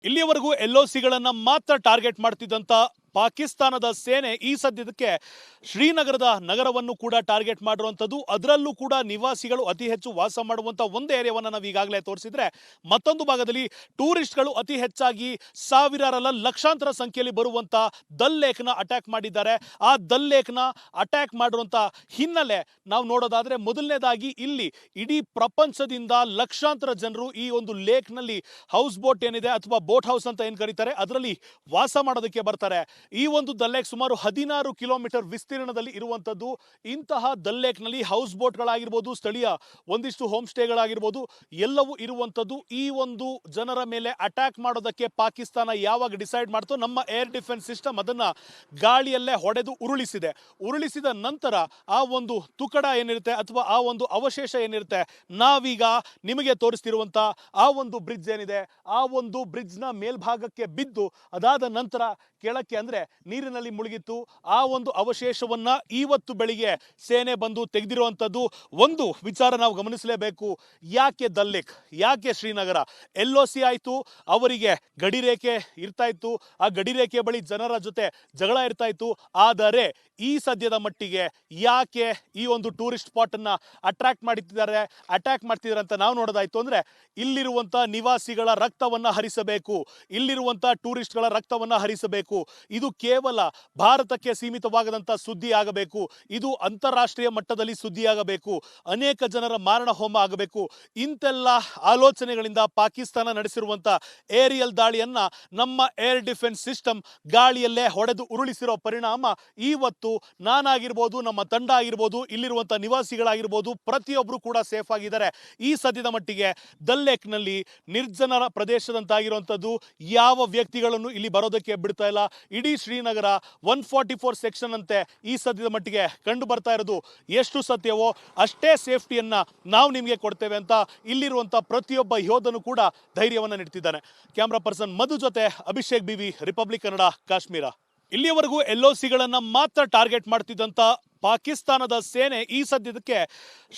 ಇಲ್ಲಿಯವರೆಗೂ LOCಗಳನ್ನ ಮಾತ್ರ ಟಾರ್ಗೆಟ್ ಮಾಡ್ತಿದ್ದಂತ ಪಾಕಿಸ್ತಾನದ ಸೇನೆ ಈ ಸದ್ಯಕ್ಕೆ ಶ್ರೀನಗರದ ನಗರವನ್ನು ಕೂಡ ಟಾರ್ಗೆಟ್ ಮಾಡಿರುವಂಥದ್ದು. ಅದರಲ್ಲೂ ಕೂಡ ನಿವಾಸಿಗಳು ಅತಿ ಹೆಚ್ಚು ವಾಸ ಮಾಡುವಂಥ ಒಂದು ಏರಿಯಾವನ್ನು ನಾವು ಈಗಾಗಲೇ ತೋರಿಸಿದ್ರೆ, ಮತ್ತೊಂದು ಭಾಗದಲ್ಲಿ ಟೂರಿಸ್ಟ್ಗಳು ಅತಿ ಹೆಚ್ಚಾಗಿ ಸಾವಿರಾರಲ್ಲ ಲಕ್ಷಾಂತರ ಸಂಖ್ಯೆಯಲ್ಲಿ ಬರುವಂಥ ದಲ್ ಲೇಕ್ನ ಅಟ್ಯಾಕ್ ಮಾಡಿದ್ದಾರೆ. ಆ ದಲ್ ಲೇಕ್ನ ಅಟ್ಯಾಕ್ ಮಾಡಿರುವಂಥ ಹಿನ್ನೆಲೆ ನಾವು ನೋಡೋದಾದ್ರೆ, ಮೊದಲನೇದಾಗಿ ಇಲ್ಲಿ ಇಡೀ ಪ್ರಪಂಚದಿಂದ ಲಕ್ಷಾಂತರ ಜನರು ಈ ಒಂದು ಲೇಕ್ನಲ್ಲಿ ಹೌಸ್ ಬೋಟ್ ಏನಿದೆ ಅಥವಾ ಬೋಟ್ ಹೌಸ್ ಅಂತ ಏನು ಕರೀತಾರೆ ಅದರಲ್ಲಿ ವಾಸ ಮಾಡೋದಕ್ಕೆ ಬರ್ತಾರೆ. ಈ ಒಂದು ದಲ್ ಲೇಕ್ ಸುಮಾರು 16 ಕಿಲೋಮೀಟರ್ ವಿಸ್ತೀರ್ಣದಲ್ಲಿ ಇರುವಂಥದ್ದು. ಇಂತಹ ದಲ್ ಲೇಕ್ನಲ್ಲಿ ಹೌಸ್ ಬೋಟ್ಗಳಾಗಿರ್ಬೋದು, ಸ್ಥಳೀಯ ಒಂದಿಷ್ಟು ಹೋಮ್ ಸ್ಟೇಗಳಾಗಿರ್ಬೋದು, ಎಲ್ಲವೂ ಇರುವಂಥದ್ದು. ಈ ಒಂದು ಜನರ ಮೇಲೆ ಅಟ್ಯಾಕ್ ಮಾಡೋದಕ್ಕೆ ಪಾಕಿಸ್ತಾನ ಯಾವಾಗ ಡಿಸೈಡ್ ಮಾಡ್ತೋ, ನಮ್ಮ ಏರ್ ಡಿಫೆನ್ಸ್ ಸಿಸ್ಟಮ್ ಅದನ್ನ ಗಾಳಿಯಲ್ಲೇ ಹೊಡೆದು ಉರುಳಿಸಿದ ನಂತರ ಆ ಒಂದು ತುಕಡ ಏನಿರುತ್ತೆ ಅಥವಾ ಆ ಒಂದು ಅವಶೇಷ ಏನಿರುತ್ತೆ, ನಾವೀಗ ನಿಮಗೆ ತೋರಿಸ್ತಿರುವಂತ ಆ ಒಂದು ಬ್ರಿಡ್ಜ್ ಏನಿದೆ, ಆ ಒಂದು ಬ್ರಿಡ್ಜ್ನ ಮೇಲ್ಭಾಗಕ್ಕೆ ಬಿದ್ದು ಅದಾದ ನಂತರ ಕೆಳಕ್ಕೆ ಅಂದ್ರೆ ನೀರಿನಲ್ಲಿ ಮುಳುಗಿತ್ತು. ಆ ಒಂದು ಅವಶೇಷವನ್ನ ಇವತ್ತು ಬೆಳಿಗ್ಗೆ ಸೇನೆ ಬಂದು ತೆಗೆದಿರುವಂಥದ್ದು. ಒಂದು ವಿಚಾರ ನಾವು ಗಮನಿಸಲೇಬೇಕು, ಯಾಕೆ ದಲ್ ಲೇಕ್, ಯಾಕೆ ಶ್ರೀನಗರ? LOC ಆಯಿತು, ಅವರಿಗೆ ಗಡಿರೇಖೆ ಇರ್ತಾ ಇತ್ತು, ಆ ಗಡಿರೇಖೆ ಬಳಿ ಜನರ ಜೊತೆ ಜಗಳ ಇರ್ತಾ ಇತ್ತು. ಆದರೆ ಈ ಸದ್ಯದ ಮಟ್ಟಿಗೆ ಯಾಕೆ ಈ ಒಂದು ಟೂರಿಸ್ಟ್ ಸ್ಪಾಟ್ ಅನ್ನ ಅಟ್ಯಾಕ್ ಮಾಡ್ತಿದ್ದಾರೆ ಅಂತ ನಾವು ನೋಡೋದಾಯ್ತು ಅಂದ್ರೆ, ಇಲ್ಲಿರುವಂತ ನಿವಾಸಿಗಳ ರಕ್ತವನ್ನ ಹರಿಸಬೇಕು, ಇಲ್ಲಿರುವಂತ ಟೂರಿಸ್ಟ್ಗಳ ರಕ್ತವನ್ನ ಹರಿಸಬೇಕು. ಇದು ಕೇವಲ ಭಾರತಕ್ಕೆ ಸೀಮಿತವಾಗದಂತ ಸುದ್ದಿ ಆಗಬೇಕು, ಇದು ಅಂತಾರಾಷ್ಟ್ರೀಯ ಮಟ್ಟದಲ್ಲಿ ಸುದ್ದಿ ಆಗಬೇಕು, ಅನೇಕ ಜನರ ಮಾರಣ ಹೋಮ ಆಗಬೇಕು. ಇಂತೆಲ್ಲ ಆಲೋಚನೆಗಳಿಂದ ಪಾಕಿಸ್ತಾನ ನಡೆಸಿರುವಂತ ಏರಿಯಲ್ ದಾಳಿಯನ್ನ ನಮ್ಮ ಏರ್ ಡಿಫೆನ್ಸ್ ಸಿಸ್ಟಮ್ ಗಾಳಿಯಲ್ಲೇ ಹೊಡೆದು ಉರುಳಿಸಿರೋ ಪರಿಣಾಮ ಇವತ್ತು ನಾನಾಗಿರ್ಬೋದು, ನಮ್ಮ ತಂಡ ಆಗಿರ್ಬೋದು, ಇಲ್ಲಿರುವಂತ ನಿವಾಸಿಗಳಾಗಿರ್ಬೋದು, ಪ್ರತಿಯೊಬ್ಬರು ಕೂಡ ಸೇಫ್ ಆಗಿದ್ದಾರೆ. ಈ ಸದ್ಯದ ಮಟ್ಟಿಗೆ ದಲ್ ಲೇಕ್ನಲ್ಲಿ ನಿರ್ಜನ ಪ್ರದೇಶದಂತಾಗಿರುವಂಥದ್ದು, ಯಾವ ವ್ಯಕ್ತಿಗಳನ್ನು ಇಲ್ಲಿ ಬರೋದಕ್ಕೆ ಬಿಡ್ತಾ ಇಲ್ಲ. ಇಡೀ ಶ್ರೀನಗರ 144 ಸೆಕ್ಷನ್ ಅಂತೆ ಈ ಸದ್ಯದ ಮಟ್ಟಿಗೆ ಕಂಡು ಬರ್ತಾ ಇರೋದು ಎಷ್ಟು ಸತ್ಯವೋ ಅಷ್ಟೇ ಸೇಫ್ಟಿಯನ್ನ ನಾವು ನಿಮಗೆ ಕೊಡ್ತೇವೆ ಅಂತ ಇಲ್ಲಿರುವಂತ ಪ್ರತಿಯೊಬ್ಬ ಯೋಧನು ಕೂಡ ಧೈರ್ಯವನ್ನ ನೀಡ್ತಿದ್ದಾನೆ. ಕ್ಯಾಮ್ರಾ ಪರ್ಸನ್ ಮಧು ಜೊತೆ ಅಭಿಷೇಕ್ BV, ರಿಪಬ್ಲಿಕ್ ಕನ್ನಡ, ಕಾಶ್ಮೀರ. ಇಲ್ಲಿಯವರೆಗೂ LOCಗಳನ್ನ ಮಾತ್ರ ಟಾರ್ಗೆಟ್ ಮಾಡ್ತಿದ್ದಂತ ಪಾಕಿಸ್ತಾನದ ಸೇನೆ ಈ ಸದ್ಯಕ್ಕೆ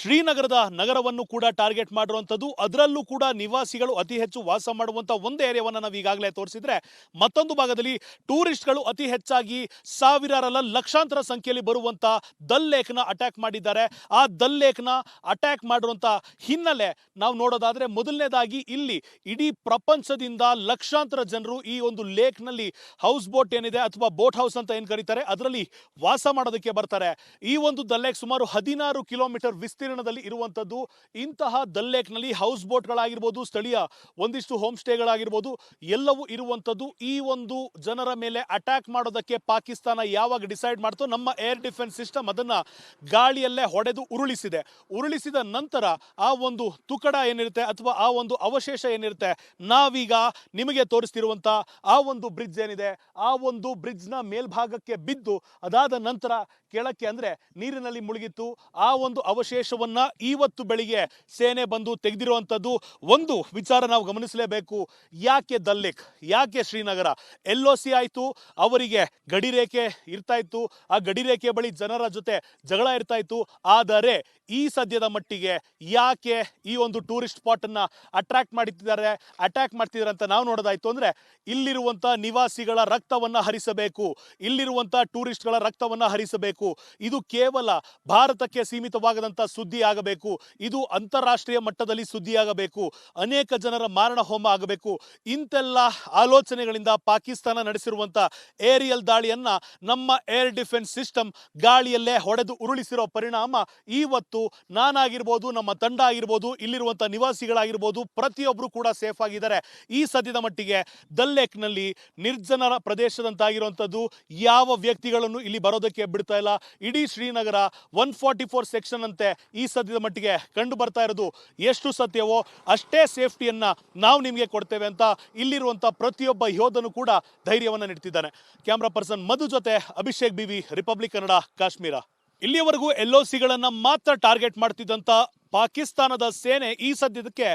ಶ್ರೀನಗರದ ನಗರವನ್ನು ಕೂಡ ಟಾರ್ಗೆಟ್ ಮಾಡಿರುವಂಥದ್ದು. ಅದರಲ್ಲೂ ಕೂಡ ನಿವಾಸಿಗಳು ಅತಿ ಹೆಚ್ಚು ವಾಸ ಮಾಡುವಂಥ ಒಂದು ಏರಿಯಾವನ್ನು ನಾವು ಈಗಾಗಲೇ ತೋರಿಸಿದ್ರೆ, ಮತ್ತೊಂದು ಭಾಗದಲ್ಲಿ ಟೂರಿಸ್ಟ್ಗಳು ಅತಿ ಹೆಚ್ಚಾಗಿ ಸಾವಿರಾರಲ್ಲ ಲಕ್ಷಾಂತರ ಸಂಖ್ಯೆಯಲ್ಲಿ ಬರುವಂಥ ದಲ್ ಲೇಕ್ನ ಅಟ್ಯಾಕ್ ಮಾಡಿದ್ದಾರೆ. ಆ ದಲ್ ಲೇಕ್ನ ಅಟ್ಯಾಕ್ ಮಾಡಿರುವಂಥ ಹಿನ್ನೆಲೆ ನಾವು ನೋಡೋದಾದ್ರೆ, ಮೊದಲನೇದಾಗಿ ಇಲ್ಲಿ ಇಡೀ ಪ್ರಪಂಚದಿಂದ ಲಕ್ಷಾಂತರ ಜನರು ಈ ಒಂದು ಲೇಕ್ನಲ್ಲಿ ಹೌಸ್ ಬೋಟ್ ಏನಿದೆ ಅಥವಾ ಬೋಟ್ ಹೌಸ್ ಅಂತ ಏನು ಕರೀತಾರೆ ಅದರಲ್ಲಿ ವಾಸ ಮಾಡೋದಕ್ಕೆ ಬರ್ತಾರೆ. ಈ ಒಂದು ದಲ್ ಲೇಕ್ ಸುಮಾರು 16 ಕಿಲೋಮೀಟರ್ ವಿಸ್ತೀರ್ಣದಲ್ಲಿ ಇರುವಂಥದ್ದು. ಇಂತಹ ದಲ್ ಲೇಕ್ನಲ್ಲಿ ಹೌಸ್ ಬೋಟ್ಗಳಾಗಿರ್ಬೋದು, ಸ್ಥಳೀಯ ಒಂದಿಷ್ಟು ಹೋಮ್ ಸ್ಟೇಗಳಾಗಿರ್ಬೋದು, ಎಲ್ಲವೂ ಇರುವಂಥದ್ದು. ಈ ಒಂದು ಜನರ ಮೇಲೆ ಅಟ್ಯಾಕ್ ಮಾಡೋದಕ್ಕೆ ಪಾಕಿಸ್ತಾನ ಯಾವಾಗ ಡಿಸೈಡ್ ಮಾಡ್ತೋ, ನಮ್ಮ ಏರ್ ಡಿಫೆನ್ಸ್ ಸಿಸ್ಟಮ್ ಅದನ್ನ ಗಾಳಿಯಲ್ಲೇ ಹೊಡೆದು ಉರುಳಿಸಿದ ನಂತರ ಆ ಒಂದು ತುಕಡ ಏನಿರುತ್ತೆ ಅಥವಾ ಆ ಒಂದು ಅವಶೇಷ ಏನಿರುತ್ತೆ, ನಾವೀಗ ನಿಮಗೆ ತೋರಿಸ್ತಿರುವಂತ ಆ ಒಂದು ಬ್ರಿಡ್ಜ್ ಏನಿದೆ, ಆ ಒಂದು ಬ್ರಿಡ್ಜ್ನ ಮೇಲ್ಭಾಗಕ್ಕೆ ಬಿದ್ದು ಅದಾದ ನಂತರ ಕೆಳಕ್ಕೆ ಅಂದ್ರೆ ನೀರಿನಲ್ಲಿ ಮುಳುಗಿತ್ತು. ಆ ಒಂದು ಅವಶೇಷವನ್ನ ಇವತ್ತು ಬೆಳಿಗ್ಗೆ ಸೇನೆ ಬಂದು ತೆಗೆದಿರುವಂಥದ್ದು. ಒಂದು ವಿಚಾರ ನಾವು ಗಮನಿಸಲೇಬೇಕು, ಯಾಕೆ ದಲ್ ಲೇಕ್, ಯಾಕೆ ಶ್ರೀನಗರ? LOC ಆಯಿತು, ಅವರಿಗೆ ಗಡಿರೇಖೆ ಇರ್ತಾ ಇತ್ತು, ಆ ಗಡಿರೇಖೆ ಬಳಿ ಜನರ ಜೊತೆ ಜಗಳ ಇರ್ತಾ ಇತ್ತು. ಆದರೆ ಈ ಸದ್ಯದ ಮಟ್ಟಿಗೆ ಯಾಕೆ ಈ ಒಂದು ಟೂರಿಸ್ಟ್ ಸ್ಪಾಟ್ ಅನ್ನ ಅಟ್ಯಾಕ್ ಮಾಡ್ತಿದ್ದಾರೆ ಅಂತ ನಾವು ನೋಡೋದಾಯ್ತು ಅಂದ್ರೆ, ಇಲ್ಲಿರುವಂತ ನಿವಾಸಿಗಳ ರಕ್ತವನ್ನ ಹರಿಸಬೇಕು, ಇಲ್ಲಿರುವಂತ ಟೂರಿಸ್ಟ್ಗಳ ರಕ್ತವನ್ನ ಹರಿಸಬೇಕು. ಇದು ಕೇವಲ ಭಾರತಕ್ಕೆ ಸೀಮಿತವಾಗದಂತ ಸುದ್ದಿ ಆಗಬೇಕು, ಇದು ಅಂತಾರಾಷ್ಟ್ರೀಯ ಮಟ್ಟದಲ್ಲಿ ಸುದ್ದಿ ಆಗಬೇಕು, ಅನೇಕ ಜನರ ಮಾರಣ ಹೋಮ ಆಗಬೇಕು. ಇಂತೆಲ್ಲ ಆಲೋಚನೆಗಳಿಂದ ಪಾಕಿಸ್ತಾನ ನಡೆಸಿರುವಂತ ಏರಿಯಲ್ ದಾಳಿಯನ್ನ ನಮ್ಮ ಏರ್ ಡಿಫೆನ್ಸ್ ಸಿಸ್ಟಮ್ ಗಾಳಿಯಲ್ಲೇ ಹೊಡೆದು ಉರುಳಿಸಿರೋ ಪರಿಣಾಮ ಇವತ್ತು ನಾನಾಗಿರ್ಬೋದು, ನಮ್ಮ ತಂಡ ಆಗಿರ್ಬೋದು, ಇಲ್ಲಿರುವಂತ ನಿವಾಸಿಗಳಾಗಿರ್ಬೋದು, ಪ್ರತಿಯೊಬ್ಬರು ಕೂಡ ಸೇಫ್ ಆಗಿದ್ದಾರೆ. ಈ ಸದ್ಯದ ಮಟ್ಟಿಗೆ ದಲ್ ಲೇಕ್ನಲ್ಲಿ ನಿರ್ಜನ ಪ್ರದೇಶದಂತಾಗಿರುವಂಥದ್ದು, ಯಾವ ವ್ಯಕ್ತಿಗಳನ್ನು ಇಲ್ಲಿ ಬರೋದಕ್ಕೆ ಬಿಡ್ತಾ ಇಲ್ಲ. ಇಡೀ ಶ್ರೀನಗರ 144 ಸೆಕ್ಷನ್ ಅಂತೆ ಈ ಸದ್ಯದ ಮಟ್ಟಿಗೆ ಕಂಡು ಬರ್ತಾ ಇರೋದು ಎಷ್ಟು ಸತ್ಯವೋ ಅಷ್ಟೇ ಸೇಫ್ಟಿಯನ್ನ ನಾವು ನಿಮಗೆ ಕೊಡ್ತೇವೆ ಅಂತ ಇಲ್ಲಿರುವಂತ ಪ್ರತಿಯೊಬ್ಬ ಯೋಧನು ಕೂಡ ಧೈರ್ಯವನ್ನ ನೀಡ್ತಿದ್ದಾನೆ. ಕ್ಯಾಮ್ರಾ ಪರ್ಸನ್ ಮಧು ಜೊತೆ ಅಭಿಷೇಕ್ BV, ರಿಪಬ್ಲಿಕ್ ಕನ್ನಡ, ಕಾಶ್ಮೀರ. ಇಲ್ಲಿಯವರೆಗೂ LOCಗಳನ್ನ ಮಾತ್ರ ಟಾರ್ಗೆಟ್ ಮಾಡ್ತಿದ್ದಂತ ಪಾಕಿಸ್ತಾನದ ಸೇನೆ ಈ ಸದ್ಯದಕ್ಕೆ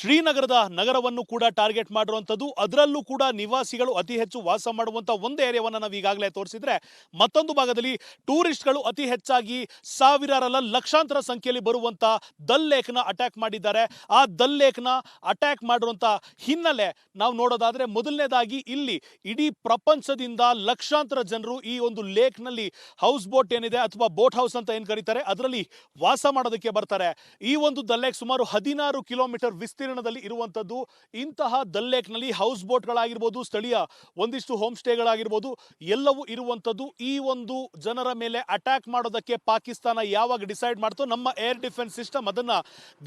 ಶ್ರೀನಗರದ ನಗರವನ್ನು ಕೂಡ ಟಾರ್ಗೆಟ್ ಮಾಡಿರುವಂಥದ್ದು. ಅದರಲ್ಲೂ ಕೂಡ ನಿವಾಸಿಗಳು ಅತಿ ಹೆಚ್ಚು ವಾಸ ಮಾಡುವಂಥ ಒಂದು ಏರಿಯಾವನ್ನು ನಾವು ಈಗಾಗಲೇ ತೋರಿಸಿದ್ರೆ, ಮತ್ತೊಂದು ಭಾಗದಲ್ಲಿ ಟೂರಿಸ್ಟ್ಗಳು ಅತಿ ಹೆಚ್ಚಾಗಿ ಸಾವಿರಾರಲ್ಲ ಲಕ್ಷಾಂತರ ಸಂಖ್ಯೆಯಲ್ಲಿ ಬರುವಂಥ ದಲ್ ಲೇಕ್ನ ಅಟ್ಯಾಕ್ ಮಾಡಿದ್ದಾರೆ. ಆ ದಲ್ ಲೇಕ್ನ ಅಟ್ಯಾಕ್ ಮಾಡಿರುವಂಥ ಹಿನ್ನೆಲೆ ನಾವು ನೋಡೋದಾದ್ರೆ, ಮೊದಲನೇದಾಗಿ ಇಲ್ಲಿ ಇಡೀ ಪ್ರಪಂಚದಿಂದ ಲಕ್ಷಾಂತರ ಜನರು ಈ ಒಂದು ಲೇಕ್ನಲ್ಲಿ ಹೌಸ್ ಬೋಟ್ ಏನಿದೆ ಅಥವಾ ಬೋಟ್ ಹೌಸ್ ಅಂತ ಏನು ಕರೀತಾರೆ ಅದರಲ್ಲಿ ವಾಸ ಮಾಡೋದಕ್ಕೆ ಬರ್ತಾರೆ. ಈ ಒಂದು ದಲ್ ಲೇಕ್ ಸುಮಾರು 16 ಕಿಲೋಮೀಟರ್ ವಿಸ್ತೀರ್ಣದಲ್ಲಿ ಇರುವಂಥದ್ದು. ಇಂತಹ ದಲ್ ಲೇಕ್ನಲ್ಲಿ ಹೌಸ್ ಬೋಟ್ಗಳಾಗಿರ್ಬೋದು, ಸ್ಥಳೀಯ ಒಂದಿಷ್ಟು ಹೋಮ್ ಸ್ಟೇಗಳಾಗಿರ್ಬೋದು, ಎಲ್ಲವೂ ಇರುವಂಥದ್ದು. ಈ ಒಂದು ಜನರ ಮೇಲೆ ಅಟ್ಯಾಕ್ ಮಾಡೋದಕ್ಕೆ ಪಾಕಿಸ್ತಾನ ಯಾವಾಗ ಡಿಸೈಡ್ ಮಾಡ್ತೋ, ನಮ್ಮ ಏರ್ ಡಿಫೆನ್ಸ್ ಸಿಸ್ಟಮ್ ಅದನ್ನ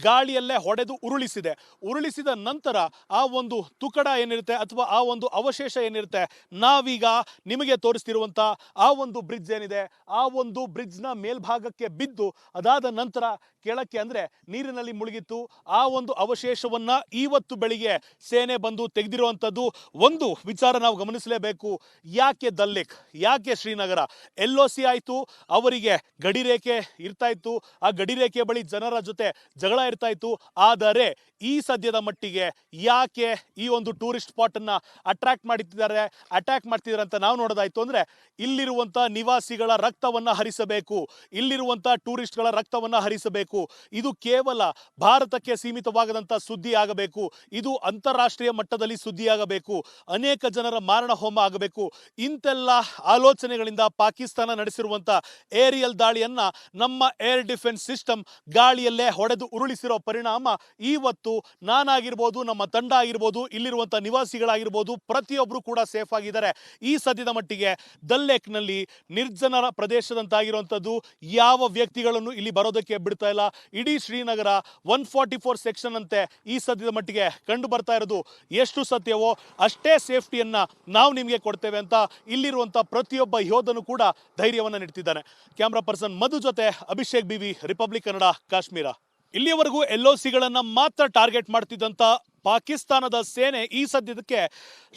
ಗಾಳಿಯಲ್ಲೇ ಹೊಡೆದು ಉರುಳಿಸಿದ ನಂತರ ಆ ಒಂದು ತುಕಡ ಏನಿರುತ್ತೆ ಅಥವಾ ಆ ಒಂದು ಅವಶೇಷ ಏನಿರುತ್ತೆ, ನಾವೀಗ ನಿಮಗೆ ತೋರಿಸ್ತಿರುವಂತ ಆ ಒಂದು ಬ್ರಿಡ್ಜ್ ಏನಿದೆ, ಆ ಒಂದು ಬ್ರಿಡ್ಜ್ ನ ಮೇಲ್ಭಾಗಕ್ಕೆ ಬಿದ್ದು ಅದಾದ ನಂತರ ಕೆಳಕ್ಕೆ ಅಂದ್ರೆ ನೀರಿನಲ್ಲಿ ಮುಳುಗಿತ್ತು. ಆ ಒಂದು ಅವಶೇಷವನ್ನ ಇವತ್ತು ಬೆಳಿಗ್ಗೆ ಸೇನೆ ಬಂದು ತೆಗೆದಿರುವಂತದ್ದು. ಒಂದು ವಿಚಾರ ನಾವು ಗಮನಿಸಲೇಬೇಕು, ಯಾಕೆ ದಲ್ ಲೇಕ್, ಯಾಕೆ ಶ್ರೀನಗರ? LOC ಆಯ್ತು, ಅವರಿಗೆ ಗಡಿ ರೇಖೆ ಇರ್ತಾ ಇತ್ತು, ಆ ಗಡಿ ರೇಖೆ ಬಳಿ ಜನರ ಜೊತೆ ಜಗಳ ಇರ್ತಾ ಇತ್ತು. ಆದರೆ ಈ ಸದ್ಯದ ಮಟ್ಟಿಗೆ ಯಾಕೆ ಈ ಒಂದು ಟೂರಿಸ್ಟ್ ಸ್ಪಾಟ್ ಅನ್ನ ಅಟ್ಯಾಕ್ ಮಾಡ್ತಿದ್ದಾರೆ ಅಂತ ನಾವು ನೋಡೋದಾಯ್ತು ಅಂದ್ರೆ, ಇಲ್ಲಿರುವಂತ ನಿವಾಸಿಗಳ ರಕ್ತವನ್ನ ಹರಿಸಬೇಕು, ಇಲ್ಲಿರುವಂತ ಟೂರಿಸ್ಟ್ಗಳ ರಕ್ತವನ್ನ ಹರಿಸಬೇಕು. ಇದು ಕೇವಲ ಭಾರತಕ್ಕೆ ಸೀಮಿತವಾಗದಂತ ಸುದ್ದಿ ಆಗಬೇಕು, ಇದು ಅಂತಾರಾಷ್ಟ್ರೀಯ ಮಟ್ಟದಲ್ಲಿ ಸುದ್ದಿಯಾಗಬೇಕು, ಅನೇಕ ಜನರ ಮಾರಣ ಹೋಮ ಆಗಬೇಕು. ಇಂತೆಲ್ಲ ಆಲೋಚನೆಗಳಿಂದ ಪಾಕಿಸ್ತಾನ ನಡೆಸಿರುವಂತ ಏರಿಯಲ್ ದಾಳಿಯನ್ನ ನಮ್ಮ ಏರ್ ಡಿಫೆನ್ಸ್ ಸಿಸ್ಟಮ್ ಗಾಳಿಯಲ್ಲೇ ಹೊಡೆದು ಉರುಳಿಸಿರೋ ಪರಿಣಾಮ ಇವತ್ತು ನಾನಾಗಿರ್ಬೋದು, ನಮ್ಮ ತಂಡ ಆಗಿರ್ಬೋದು, ಇಲ್ಲಿರುವಂತ ನಿವಾಸಿಗಳಾಗಿರ್ಬೋದು, ಪ್ರತಿಯೊಬ್ಬರು ಕೂಡ ಸೇಫ್ ಆಗಿದ್ದಾರೆ. ಈ ಸದ್ಯದ ಮಟ್ಟಿಗೆ ದಲ್ ಲೇಕ್ನಲ್ಲಿ ನಿರ್ಜನ ಪ್ರದೇಶದಂತಾಗಿರುವಂಥದ್ದು, ಯಾವ ವ್ಯಕ್ತಿಗಳನ್ನು ಇಲ್ಲಿ ಬರೋದಕ್ಕೆ ಬಿಡ್ತಾ ಇಲ್ಲ. ಇಡೀ ಶ್ರೀನಗರ 144 ಸೆಕ್ಷನ್ ಅಂತೆ ಈ ಸದ್ಯದ ಮಟ್ಟಿಗೆ ಕಂಡು ಬರ್ತಾ ಇರೋದು. ಎಷ್ಟು ಸತ್ಯವೋ ಅಷ್ಟೇ ಸೇಫ್ಟಿಯನ್ನ ನಾವು ನಿಮಗೆ ಕೊಡ್ತೇವೆ ಅಂತ ಇಲ್ಲಿರುವಂತ ಪ್ರತಿಯೊಬ್ಬ ಯೋಧನು ಕೂಡ ಧೈರ್ಯವನ್ನ ನೀಡ್ತಿದ್ದಾನೆ. ಕ್ಯಾಮ್ರಾ ಪರ್ಸನ್ ಮಧು ಜೊತೆ ಅಭಿಷೇಕ್ ಬಿವಿ, ರಿಪಬ್ಲಿಕ್ ಕನ್ನಡ, ಕಾಶ್ಮೀರ. ಇಲ್ಲಿಯವರೆಗೂ LOCಗಳನ್ನ ಮಾತ್ರ ಟಾರ್ಗೆಟ್ ಮಾಡ್ತಿದ್ದಂತ ಪಾಕಿಸ್ತಾನದ ಸೇನೆ ಈ ಸದ್ಯದಕ್ಕೆ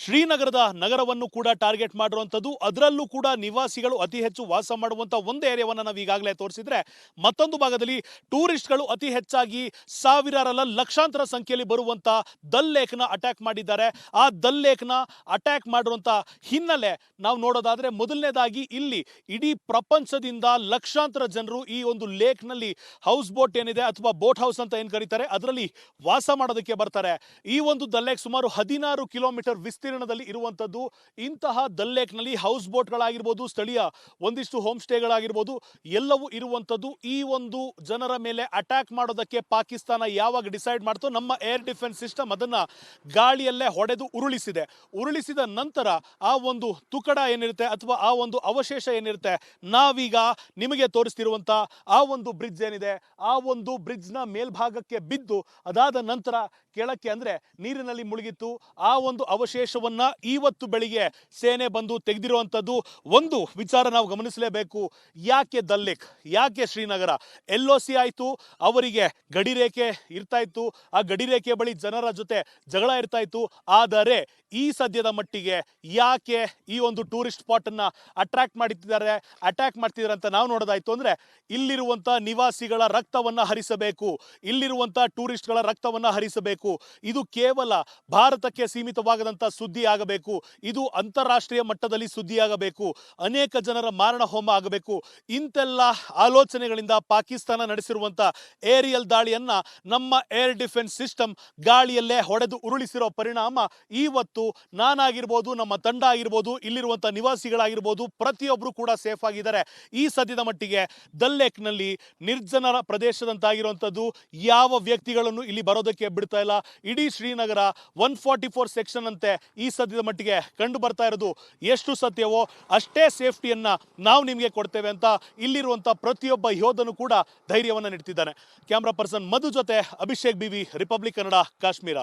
ಶ್ರೀನಗರದ ನಗರವನ್ನು ಕೂಡ ಟಾರ್ಗೆಟ್ ಮಾಡಿರುವಂಥದ್ದು. ಅದರಲ್ಲೂ ಕೂಡ ನಿವಾಸಿಗಳು ಅತಿ ಹೆಚ್ಚು ವಾಸ ಮಾಡುವಂಥ ಒಂದು ಏರಿಯಾವನ್ನು ನಾವು ಈಗಾಗಲೇ ತೋರಿಸಿದ್ರೆ, ಮತ್ತೊಂದು ಭಾಗದಲ್ಲಿ ಟೂರಿಸ್ಟ್ಗಳು ಅತಿ ಹೆಚ್ಚಾಗಿ ಸಾವಿರಾರಲ್ಲ ಲಕ್ಷಾಂತರ ಸಂಖ್ಯೆಯಲ್ಲಿ ಬರುವಂಥ ದಲ್ ಲೇಕ್ನ ಅಟ್ಯಾಕ್ ಮಾಡಿದ್ದಾರೆ. ಆ ದಲ್ ಲೇಕ್ನ ಅಟ್ಯಾಕ್ ಮಾಡಿರುವಂಥ ಹಿನ್ನೆಲೆ ನಾವು ನೋಡೋದಾದ್ರೆ, ಮೊದಲನೇದಾಗಿ ಇಲ್ಲಿ ಇಡೀ ಪ್ರಪಂಚದಿಂದ ಲಕ್ಷಾಂತರ ಜನರು ಈ ಒಂದು ಲೇಕ್ನಲ್ಲಿ ಹೌಸ್ ಬೋಟ್ ಏನಿದೆ ಅಥವಾ ಬೋಟ್ ಹೌಸ್ ಅಂತ ಏನು ಕರೀತಾರೆ ಅದರಲ್ಲಿ ವಾಸ ಮಾಡೋದಕ್ಕೆ ಬರ್ತಾರೆ. ಈ ಒಂದು ದಲ್ ಲೇಕ್ ಸುಮಾರು 16 ಕಿಲೋಮೀಟರ್ ವಿಸ್ತೀರ್ಣದಲ್ಲಿ ಇರುವಂಥದ್ದು. ಇಂತಹ ದಲ್ ಲೇಕ್ನಲ್ಲಿ ಹೌಸ್ ಬೋಟ್ಗಳಾಗಿರ್ಬೋದು, ಸ್ಥಳೀಯ ಒಂದಿಷ್ಟು ಹೋಮ್ ಸ್ಟೇಗಳಾಗಿರ್ಬೋದು, ಎಲ್ಲವೂ ಇರುವಂಥದ್ದು. ಈ ಒಂದು ಜನರ ಮೇಲೆ ಅಟ್ಯಾಕ್ ಮಾಡೋದಕ್ಕೆ ಪಾಕಿಸ್ತಾನ ಯಾವಾಗ ಡಿಸೈಡ್ ಮಾಡ್ತೋ, ನಮ್ಮ ಏರ್ ಡಿಫೆನ್ಸ್ ಸಿಸ್ಟಮ್ ಅದನ್ನ ಗಾಳಿಯಲ್ಲೇ ಹೊಡೆದು ಉರುಳಿಸಿದ ನಂತರ ಆ ಒಂದು ತುಕಡ ಏನಿರುತ್ತೆ ಅಥವಾ ಆ ಒಂದು ಅವಶೇಷ ಏನಿರುತ್ತೆ, ನಾವೀಗ ನಿಮಗೆ ತೋರಿಸ್ತಿರುವಂತ ಆ ಒಂದು ಬ್ರಿಡ್ಜ್ ಏನಿದೆ, ಆ ಒಂದು ಬ್ರಿಡ್ಜ್ ನ ಮೇಲ್ಭಾಗಕ್ಕೆ ಬಿದ್ದು ಅದಾದ ನಂತರ ಕೆಳಕ್ಕೆ ಅಂದ್ರೆ ನೀರಿನಲ್ಲಿ ಮುಳುಗಿತ್ತು. ಆ ಒಂದು ಅವಶೇಷವನ್ನ ಇವತ್ತು ಬೆಳಿಗ್ಗೆ ಸೇನೆ ಬಂದು ತೆಗೆದಿರುವಂತದ್ದು. ಒಂದು ವಿಚಾರ ನಾವು ಗಮನಿಸಲೇಬೇಕು, ಯಾಕೆ ದಲ್ ಲೇಕ್, ಯಾಕೆ ಶ್ರೀನಗರ? LOC ಆಯ್ತು, ಅವರಿಗೆ ಗಡಿ ರೇಖೆ ಇರ್ತಾ ಇತ್ತು, ಆ ಗಡಿ ರೇಖೆ ಬಳಿ ಜನರ ಜೊತೆ ಜಗಳ ಇರ್ತಾ ಇತ್ತು. ಆದರೆ ಈ ಸದ್ಯದ ಮಟ್ಟಿಗೆ ಯಾಕೆ ಈ ಒಂದು ಟೂರಿಸ್ಟ್ ಸ್ಪಾಟ್ ಅನ್ನ ಅಟ್ಯಾಕ್ ಮಾಡ್ತಿದ್ದಾರೆ ಅಂತ ನಾವು ನೋಡೋದಾಯ್ತು ಅಂದ್ರೆ, ಇಲ್ಲಿರುವಂತ ನಿವಾಸಿಗಳ ರಕ್ತವನ್ನ ಹರಿಸಬೇಕು, ಇಲ್ಲಿರುವಂತ ಟೂರಿಸ್ಟ್ಗಳ ರಕ್ತವನ್ನ ಹರಿಸಬೇಕು. ಇದು ಕೇವಲ ಭಾರತಕ್ಕೆ ಸೀಮಿತವಾಗದಂತ ಸುದ್ದಿ ಆಗಬೇಕು, ಇದು ಅಂತಾರಾಷ್ಟ್ರೀಯ ಮಟ್ಟದಲ್ಲಿ ಸುದ್ದಿಯಾಗಬೇಕು, ಅನೇಕ ಜನರ ಮಾರಣ ಹೋಮ ಆಗಬೇಕು. ಇಂತೆಲ್ಲ ಆಲೋಚನೆಗಳಿಂದ ಪಾಕಿಸ್ತಾನ ನಡೆಸಿರುವಂತ ಏರಿಯಲ್ ದಾಳಿಯನ್ನ ನಮ್ಮ ಏರ್ ಡಿಫೆನ್ಸ್ ಸಿಸ್ಟಮ್ ಗಾಳಿಯಲ್ಲೇ ಹೊಡೆದು ಉರುಳಿಸಿರೋ ಪರಿಣಾಮ ಇವತ್ತು ನಾನಾಗಿರ್ಬೋದು, ನಮ್ಮ ತಂಡ ಆಗಿರ್ಬೋದು, ಇಲ್ಲಿರುವಂತ ನಿವಾಸಿಗಳಾಗಿರ್ಬೋದು, ಪ್ರತಿಯೊಬ್ಬರು ಕೂಡ ಸೇಫ್ ಆಗಿದ್ದಾರೆ. ಈ ಸದ್ಯದ ಮಟ್ಟಿಗೆ ದಲ್ ಲೇಕ್ನಲ್ಲಿ ನಿರ್ಜನ ಪ್ರದೇಶದಂತಾಗಿರುವಂಥದ್ದು, ಯಾವ ವ್ಯಕ್ತಿಗಳನ್ನು ಇಲ್ಲಿ ಬರೋದಕ್ಕೆ ಬಿಡ್ತಾ ಇಲ್ಲ. ಇಡೀ ಶ್ರೀನಗರ 144 ಸೆಕ್ಷನ್ ಅಂತೆ ಈ ಸದ್ಯದ ಮಟ್ಟಿಗೆ ಕಂಡು ಬರ್ತಾ ಇರೋದು. ಎಷ್ಟು ಸತ್ಯವೋ ಅಷ್ಟೇ ಸೇಫ್ಟಿಯನ್ನ ನಾವು ನಿಮಗೆ ಕೊಡ್ತೇವೆ ಅಂತ ಇಲ್ಲಿರುವಂತ ಪ್ರತಿಯೊಬ್ಬ ಯೋಧನು ಕೂಡ ಧೈರ್ಯವನ್ನ ನೀಡ್ತಿದ್ದಾನೆ. ಕ್ಯಾಮ್ರಾ ಪರ್ಸನ್ ಮಧು ಜೊತೆ ಅಭಿಷೇಕ್ ಬಿವಿ, ರಿಪಬ್ಲಿಕ್ ಕನ್ನಡ, ಕಾಶ್ಮೀರ.